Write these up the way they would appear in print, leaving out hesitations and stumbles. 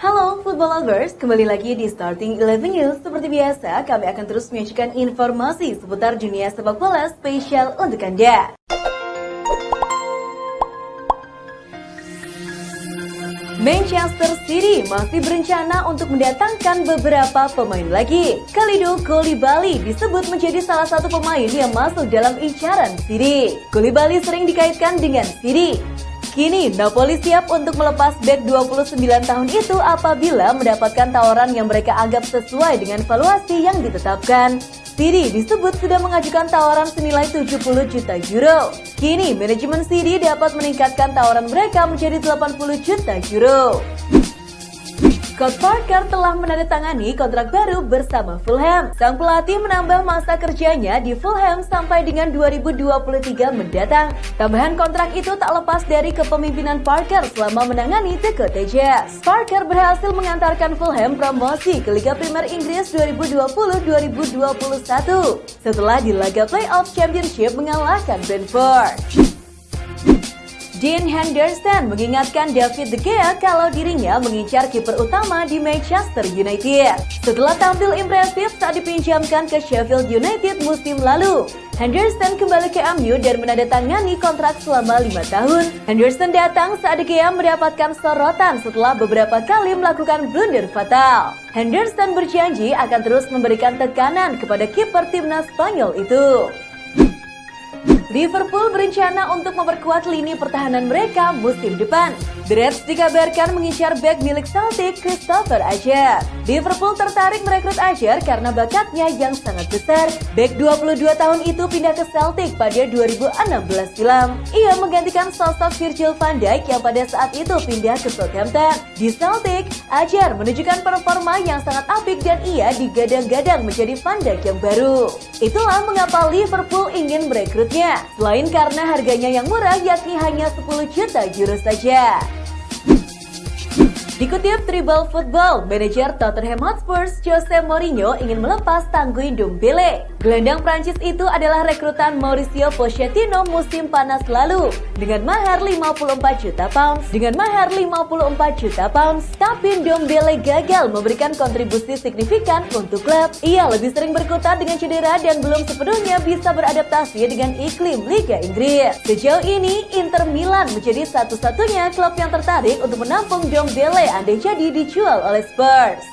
Halo Football Lovers, kembali lagi di Starting 11 News. Seperti biasa, kami akan terus menyajikan informasi seputar dunia sepak bola spesial untuk Anda. Manchester City masih berencana untuk mendatangkan beberapa pemain lagi. Kalidou Koulibaly disebut menjadi salah satu pemain yang masuk dalam incaran City. Koulibaly sering dikaitkan dengan City. Kini, Napoli siap untuk melepas bek 29 tahun itu apabila mendapatkan tawaran yang mereka anggap sesuai dengan valuasi yang ditetapkan. City disebut sudah mengajukan tawaran senilai 70 juta euro. Kini, manajemen City dapat meningkatkan tawaran mereka menjadi 80 juta euro. Scott Parker telah menandatangani kontrak baru bersama Fulham. Sang pelatih menambah masa kerjanya di Fulham sampai dengan 2023 mendatang. Tambahan kontrak itu tak lepas dari kepemimpinan Parker selama menangani The Cottagers. Parker berhasil mengantarkan Fulham promosi ke Liga Primer Inggris 2020-2021 setelah di laga playoff Championship mengalahkan Brentford. Dean Henderson mengingatkan David De Gea kalau dirinya mengincar kiper utama di Manchester United. Setelah tampil impresif saat dipinjamkan ke Sheffield United musim lalu, Henderson kembali ke MU dan menandatangani kontrak selama 5 tahun. Henderson datang saat De Gea mendapatkan sorotan setelah beberapa kali melakukan blunder fatal. Henderson berjanji akan terus memberikan tekanan kepada kiper timnas Spanyol itu. Liverpool berencana untuk memperkuat lini pertahanan mereka musim depan. The Reds dikabarkan mengincar bek milik Celtic, Christopher Ajer. Liverpool tertarik merekrut Ajer karena bakatnya yang sangat besar. Bek 22 tahun itu pindah ke Celtic pada 2016 silam. Ia menggantikan sosok Virgil van Dijk yang pada saat itu pindah ke Southampton. Di Celtic, Ajer menunjukkan performa yang sangat apik dan ia digadang-gadang menjadi Van Dijk yang baru. Itulah mengapa Liverpool ingin merekrutnya. Selain karena harganya yang murah yakni hanya 10 juta euro saja. Dikutip Tribal Football, manajer Tottenham Hotspur Jose Mourinho ingin melepas Tanguy Ndombele. Gelandang Prancis itu adalah rekrutan Mauricio Pochettino musim panas lalu dengan mahar 54 juta pounds. Tapi Ndombele gagal memberikan kontribusi signifikan untuk klub. Ia lebih sering berkutat dengan cedera dan belum sepenuhnya bisa beradaptasi dengan iklim Liga Inggris. Sejauh ini, Inter Milan menjadi satu-satunya klub yang tertarik untuk menampung Ndombele andai jadi dijual oleh Spurs.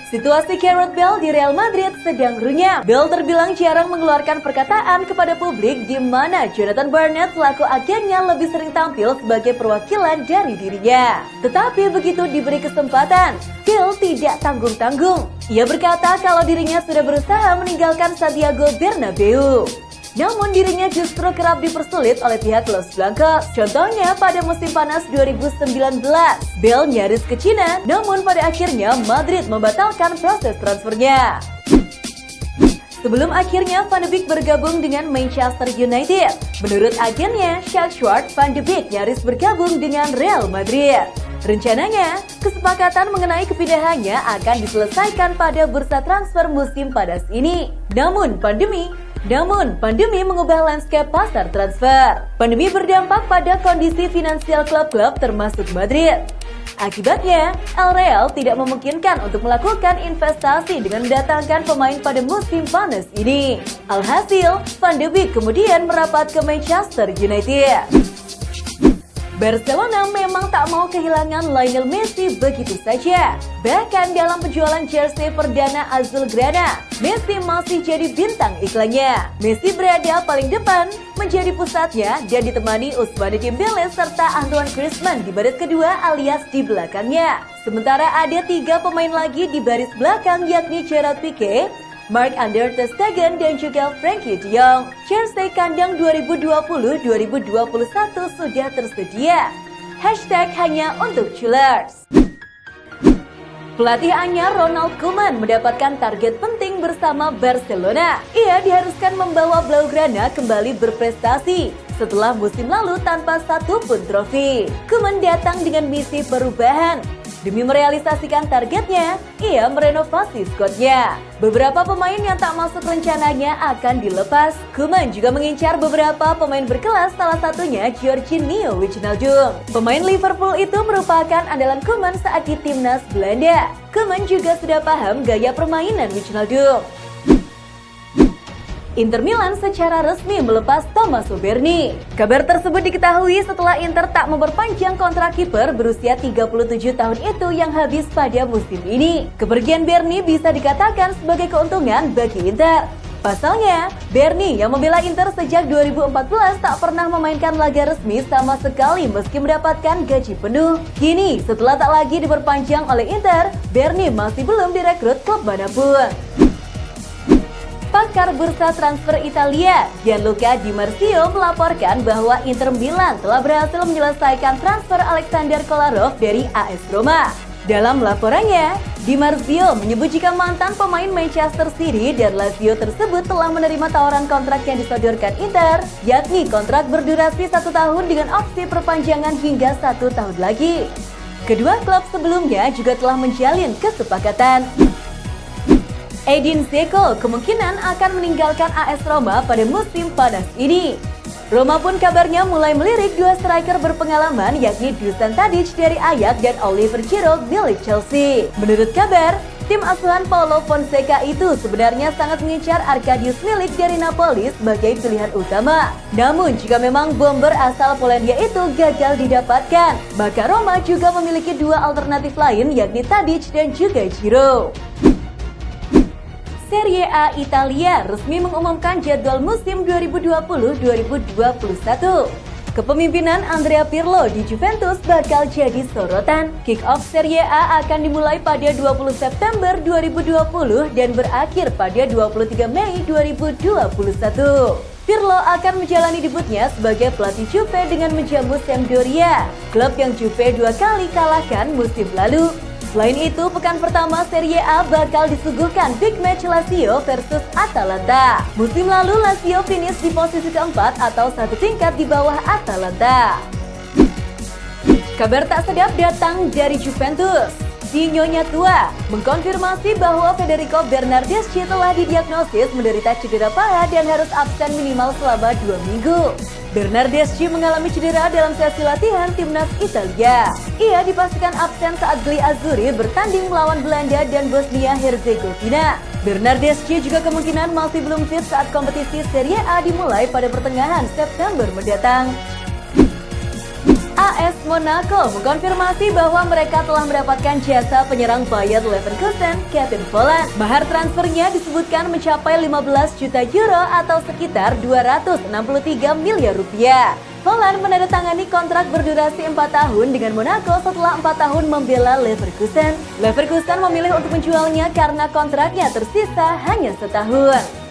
Situasi Gareth Bale di Real Madrid sedang runyam. Bale terbilang jarang mengeluarkan perkataan kepada publik di mana Jonathan Barnett selaku agennya lebih sering tampil sebagai perwakilan dari dirinya. Tetapi begitu diberi kesempatan, Bale tidak tanggung-tanggung. Ia berkata kalau dirinya sudah berusaha meninggalkan Santiago Bernabeu. Namun dirinya justru kerap dipersulit oleh pihak Los Blancos. Contohnya pada musim panas 2019, Bale nyaris ke Cina, namun pada akhirnya Madrid membatalkan proses transfernya. Sebelum akhirnya Van de Beek bergabung dengan Manchester United, menurut agennya Sjaak Zwart, Van de Beek nyaris bergabung dengan Real Madrid. Rencananya, kesepakatan mengenai kepindahannya akan diselesaikan pada bursa transfer musim panas ini. Namun pandemi mengubah landscape pasar transfer. Pandemi berdampak pada kondisi finansial klub-klub termasuk Madrid. Akibatnya, El Real tidak memungkinkan untuk melakukan investasi dengan mendatangkan pemain pada musim panas ini. Alhasil, Van de Beek kemudian merapat ke Manchester United. Barcelona memang tak mau kehilangan Lionel Messi begitu saja. Bahkan dalam penjualan jersey perdana Azulgrana, Messi masih jadi bintang iklannya. Messi berada paling depan, menjadi pusatnya dan ditemani Ousmane Dembele serta Antoine Griezmann di baris kedua alias di belakangnya. Sementara ada 3 pemain lagi di baris belakang yakni Gerard Piqué, Marc-Andre ter Stegen dan juga Frenkie de Jong. Jersey kandang 2020-2021 sudah tersedia. #hanya untuk Chillers. Pelatih anyar Ronald Koeman mendapatkan target penting bersama Barcelona. Ia diharuskan membawa Blaugrana kembali berprestasi setelah musim lalu tanpa satupun trofi. Koeman datang dengan misi perubahan. Demi merealisasikan targetnya, ia merenovasi skuadnya. Beberapa pemain yang tak masuk rencananya akan dilepas. Koeman juga mengincar beberapa pemain berkelas, salah satunya Georginio Wijnaldum. Pemain Liverpool itu merupakan andalan Koeman saat di timnas Belanda. Koeman juga sudah paham gaya permainan Wijnaldum. Inter Milan secara resmi melepas Tommaso Berni. Kabar tersebut diketahui setelah Inter tak memperpanjang kontrak kiper berusia 37 tahun itu yang habis pada musim ini. Kepergian Berni bisa dikatakan sebagai keuntungan bagi Inter. Pasalnya, Berni yang membela Inter sejak 2014 tak pernah memainkan laga resmi sama sekali meski mendapatkan gaji penuh. Kini, setelah tak lagi diperpanjang oleh Inter, Berni masih belum direkrut klub manapun. Pakar bursa transfer Italia, Gianluca Di Marzio melaporkan bahwa Inter Milan telah berhasil menyelesaikan transfer Alexander Kolarov dari AS Roma. Dalam laporannya, Di Marzio menyebut jika mantan pemain Manchester City dan Lazio tersebut telah menerima tawaran kontrak yang disodorkan Inter, yakni kontrak berdurasi 1 tahun dengan opsi perpanjangan hingga 1 tahun lagi. Kedua klub sebelumnya juga telah menjalin kesepakatan. Edin Dzeko kemungkinan akan meninggalkan AS Roma pada musim panas ini. Roma pun kabarnya mulai melirik dua striker berpengalaman yakni Dusan Tadic dari Ajax dan Oliver Giroud milik Chelsea. Menurut kabar, tim asuhan Paulo Fonseca itu sebenarnya sangat mengincar Arkadiusz Milik dari Napoli sebagai pilihan utama. Namun jika memang bomber asal Polandia itu gagal didapatkan, maka Roma juga memiliki dua alternatif lain yakni Tadic dan juga Giroud. Serie A Italia resmi mengumumkan jadwal musim 2020-2021. Kepemimpinan Andrea Pirlo di Juventus bakal jadi sorotan. Kick-off Serie A akan dimulai pada 20 September 2020 dan berakhir pada 23 Mei 2021. Pirlo akan menjalani debutnya sebagai pelatih Juve dengan menjamu Sampdoria, klub yang Juve 2 kali kalahkan musim lalu. Selain itu, pekan pertama Serie A bakal disuguhkan big match Lazio versus Atalanta. Musim lalu Lazio finish di posisi keempat atau satu tingkat di bawah Atalanta. Kabar tak sedap datang dari Juventus. Si Nyonya Tua mengkonfirmasi bahwa Federico Bernardeschi telah didiagnosis menderita cedera paha dan harus absen minimal selama 2 minggu. Bernardeschi mengalami cedera dalam sesi latihan timnas Italia. Ia dipastikan absen saat Gli Azzurri bertanding melawan Belanda dan Bosnia-Herzegovina. Bernardeschi juga kemungkinan masih belum fit saat kompetisi Serie A dimulai pada pertengahan September mendatang. AS Monaco mengkonfirmasi bahwa mereka telah mendapatkan jasa penyerang Bayer Leverkusen, Kevin Volland. Mahar transfernya disebutkan mencapai 15 juta euro atau sekitar 263 miliar rupiah. Volland menandatangani kontrak berdurasi 4 tahun dengan Monaco setelah 4 tahun membela Leverkusen. Leverkusen memilih untuk menjualnya karena kontraknya tersisa hanya setahun.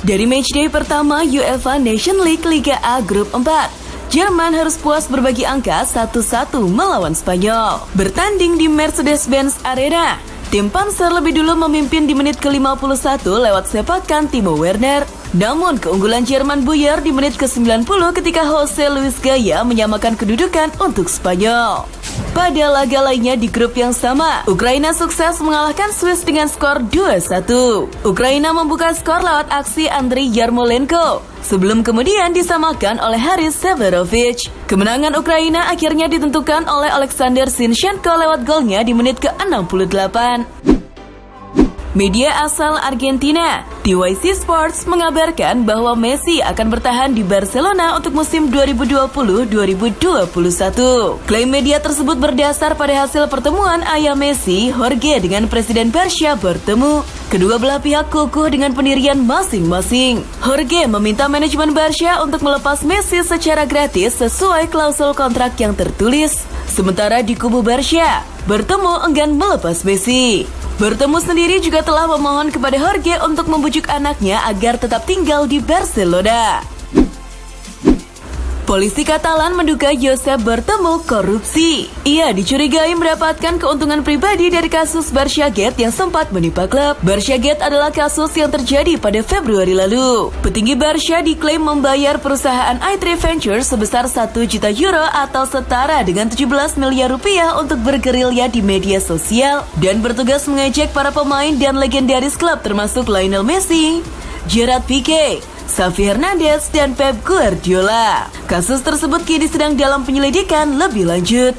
Dari matchday pertama UEFA Nation League Liga A Grup 4, Jerman harus puas berbagi angka 1-1 melawan Spanyol. Bertanding di Mercedes-Benz Arena, tim Panzer lebih dulu memimpin di menit ke-51 lewat sepakan Timo Werner. Namun keunggulan Jerman buyar di menit ke-90 ketika Jose Luis Gaya menyamakan kedudukan untuk Spanyol. Pada laga lainnya di grup yang sama, Ukraina sukses mengalahkan Swiss dengan skor 2-1. Ukraina membuka skor lewat aksi Andriy Yarmolenko, sebelum kemudian disamakan oleh Haris Severovic. Kemenangan Ukraina akhirnya ditentukan oleh Alexander Zinchenko lewat golnya di menit ke-68. Media asal Argentina, TYC Sports mengabarkan bahwa Messi akan bertahan di Barcelona untuk musim 2020-2021. Klaim media tersebut berdasar pada hasil pertemuan ayah Messi, Jorge, dengan Presiden Barca bertemu. Kedua belah pihak kukuh dengan pendirian masing-masing. Jorge meminta manajemen Barca untuk melepas Messi secara gratis sesuai klausul kontrak yang tertulis. Sementara di kubu Barca, bertemu enggan melepas Messi. Bertemu sendiri juga telah memohon kepada Jorge untuk membujuk anaknya agar tetap tinggal di Barcelona. Polisi Katalan menduga Josep bertemu korupsi. Ia dicurigai mendapatkan keuntungan pribadi dari kasus Barçagate yang sempat menimpa klub. Barçagate adalah kasus yang terjadi pada Februari lalu. Petinggi Barça diklaim membayar perusahaan i3 Ventures sebesar 1 juta euro atau setara dengan 17 miliar rupiah untuk bergerilya di media sosial dan bertugas mengejek para pemain dan legendaris klub termasuk Lionel Messi, Gerard Piqué, Xavi Hernandez, dan Pep Guardiola. Kasus tersebut kini sedang dalam penyelidikan lebih lanjut.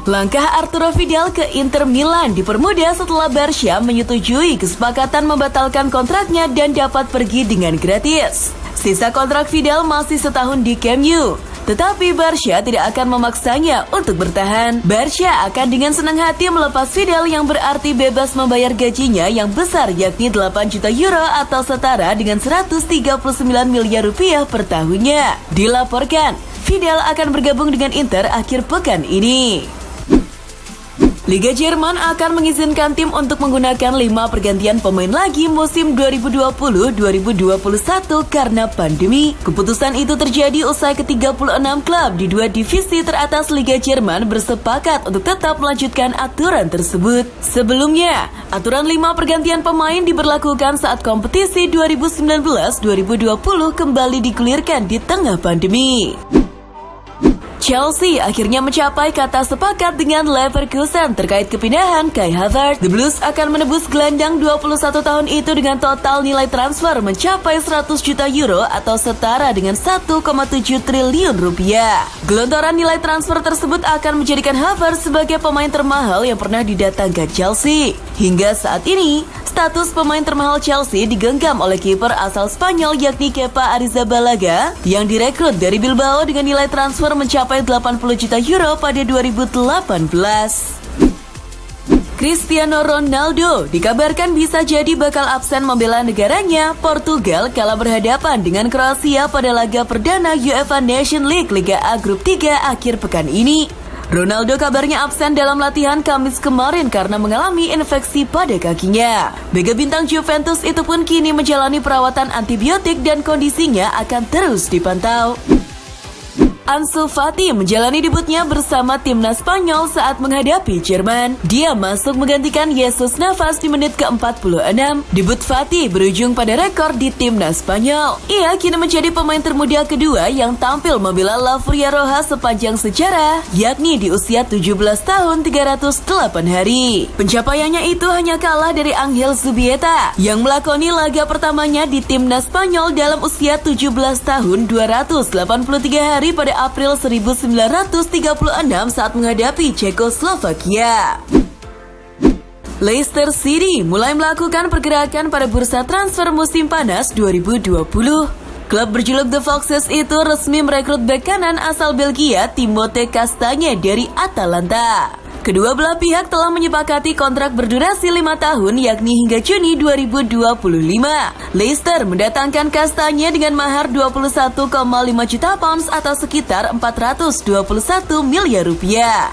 Langkah Arturo Vidal ke Inter Milan dipermudah setelah Barça menyetujui kesepakatan membatalkan kontraknya dan dapat pergi dengan gratis. Sisa kontrak Vidal masih setahun di Camp Nou, tetapi Barça tidak akan memaksanya untuk bertahan. Barça akan dengan senang hati melepas Vidal yang berarti bebas membayar gajinya yang besar yakni 8 juta euro atau setara dengan 139 miliar rupiah per tahunnya. Dilaporkan, Vidal akan bergabung dengan Inter akhir pekan ini. Liga Jerman akan mengizinkan tim untuk menggunakan 5 pergantian pemain lagi musim 2020-2021 karena pandemi. Keputusan itu terjadi usai ke-36 klub di 2 divisi teratas Liga Jerman bersepakat untuk tetap melanjutkan aturan tersebut. Sebelumnya, aturan 5 pergantian pemain diberlakukan saat kompetisi 2019-2020 kembali digulirkan di tengah pandemi. Chelsea akhirnya mencapai kata sepakat dengan Leverkusen terkait kepindahan Kai Havertz. The Blues akan menebus gelandang 21 tahun itu dengan total nilai transfer mencapai 100 juta euro atau setara dengan 1,7 triliun rupiah. Gelontoran nilai transfer tersebut akan menjadikan Havertz sebagai pemain termahal yang pernah didatangkan Chelsea. Hingga saat ini, status pemain termahal Chelsea digenggam oleh kiper asal Spanyol yakni Kepa Arrizabalaga yang direkrut dari Bilbao dengan nilai transfer mencapai 80 juta euro pada 2018. Cristiano Ronaldo dikabarkan bisa jadi bakal absen membela negaranya Portugal kala berhadapan dengan Kroasia pada laga perdana UEFA Nations League Liga A Grup 3 akhir pekan ini. Ronaldo kabarnya absen dalam latihan Kamis kemarin karena mengalami infeksi pada kakinya. Mega bintang Juventus itu pun kini menjalani perawatan antibiotik dan kondisinya akan terus dipantau. Ansu Fati menjalani debutnya bersama timnas Spanyol saat menghadapi Jerman. Dia masuk menggantikan Jesus Navas di menit ke-46. Debut Fati berujung pada rekor di timnas Spanyol. Ia kini menjadi pemain termuda kedua yang tampil membela La Furia Roja sepanjang sejarah, yakni di usia 17 tahun 308 hari. Pencapaiannya itu hanya kalah dari Angel Zubieta yang melakoni laga pertamanya di timnas Spanyol dalam usia 17 tahun 283 hari pada April 1936 saat menghadapi Cekoslovakia. Leicester City mulai melakukan pergerakan pada bursa transfer musim panas 2020. Klub berjuluk The Foxes itu resmi merekrut bek kanan asal Belgia Timothée Castagne dari Atalanta. Kedua belah pihak telah menyepakati kontrak berdurasi 5 tahun yakni hingga Juni 2025. Leicester mendatangkan Castagne dengan mahar 21,5 juta pounds atau sekitar 421 miliar rupiah.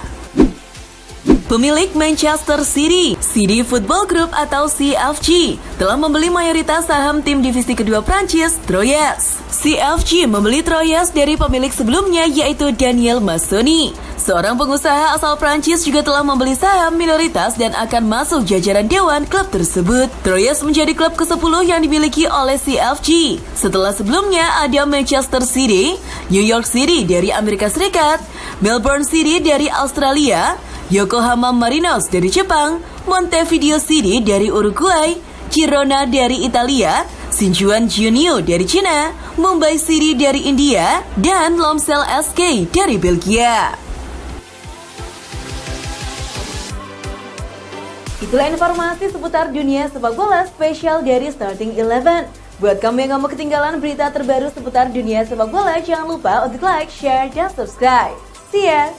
Pemilik Manchester City, City Football Group atau CFG, telah membeli mayoritas saham tim divisi kedua Prancis, Troyes. CFG membeli Troyes dari pemilik sebelumnya yaitu Daniel Mazzoni. Seorang pengusaha asal Prancis juga telah membeli saham minoritas dan akan masuk jajaran dewan klub tersebut. Troyes menjadi klub ke-10 yang dimiliki oleh CFG. Setelah sebelumnya ada Manchester City, New York City dari Amerika Serikat, Melbourne City dari Australia, Yokohama Marinos dari Jepang, Montevideo City dari Uruguay, Girona dari Italia, Sichuan Junio dari Cina, Mumbai City dari India, dan Lomsel SK dari Belgia. Itulah informasi seputar dunia sepak bola spesial dari Starting 11. Buat kamu yang gak mau ketinggalan berita terbaru seputar dunia sepak bola, jangan lupa untuk like, share, dan subscribe. See ya!